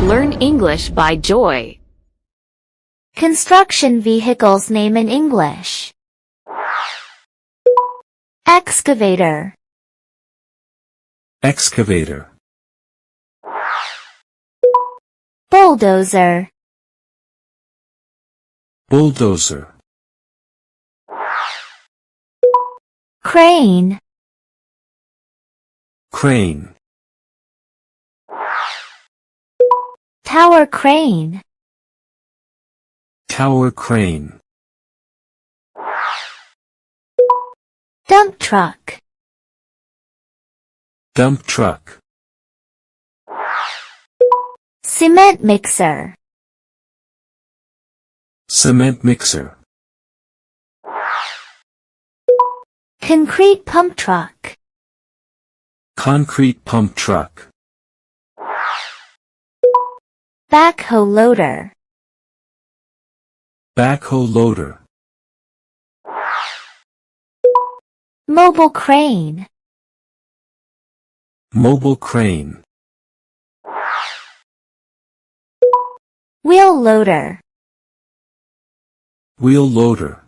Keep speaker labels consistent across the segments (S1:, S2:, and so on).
S1: Learn English by Joy.
S2: Construction vehicles name in English. Excavator.
S3: Excavator.
S2: Bulldozer.
S3: Bulldozer.
S2: Crane.
S3: Crane.
S2: Tower crane.
S3: Tower crane.
S2: Dump truck.
S3: Dump truck.
S2: Cement mixer.
S3: Cement mixer.
S2: Concrete pump truck.
S3: Concrete pump truck.
S2: Backhoe loader.
S3: Backhoe loader.
S2: Mobile crane.
S3: Mobile crane.
S2: Wheel loader.
S3: Wheel loader.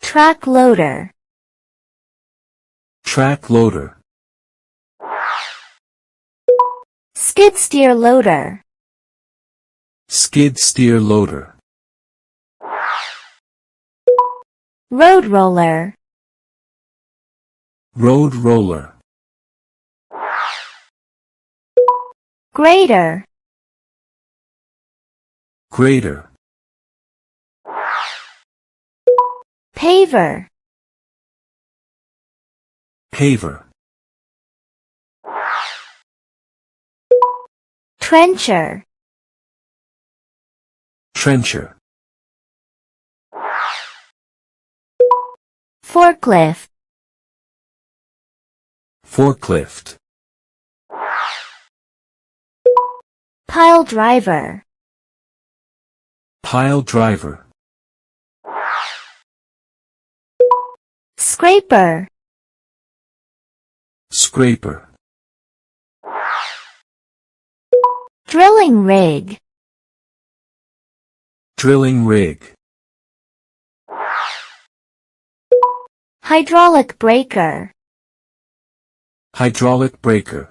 S2: Track loader.
S3: Track loader.
S2: Skid steer loader.
S3: Skid steer loader.
S2: Road roller.
S3: Road roller.
S2: Grader.
S3: Grader.
S2: Paver.
S3: Paver.
S2: Trencher.
S3: Trencher.
S2: Forklift.
S3: Forklift.
S2: Pile driver.
S3: Pile driver.
S2: Scraper.
S3: Scraper.
S2: Drilling rig.
S3: Drilling rig.
S2: Hydraulic breaker.
S3: Hydraulic breaker.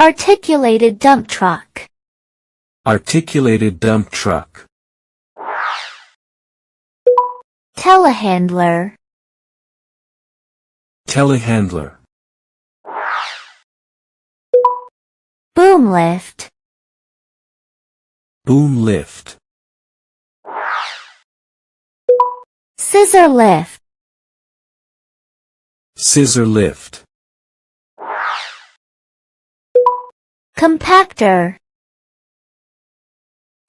S2: Articulated dump truck.
S3: Articulated dump truck.
S2: Telehandler.
S3: Telehandler.
S2: Boom lift.
S3: Boom lift.
S2: Scissor lift.
S3: Scissor lift.
S2: Compactor.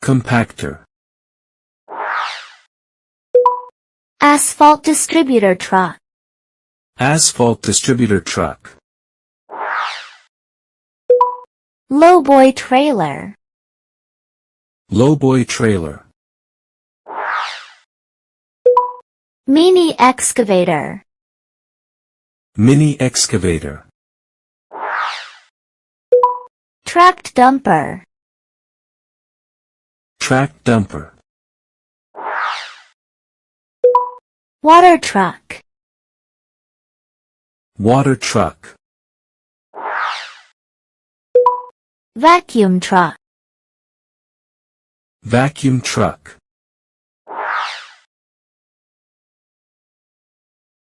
S3: Compactor.
S2: Asphalt distributor truck.
S3: Asphalt distributor truck.
S2: Lowboy trailer.
S3: Lowboy trailer.
S2: Mini excavator.
S3: Mini excavator.
S2: Tracked dumper.
S3: Track dumper.
S2: Water truck.
S3: Water truck.
S2: Vacuum truck.
S3: Vacuum truck.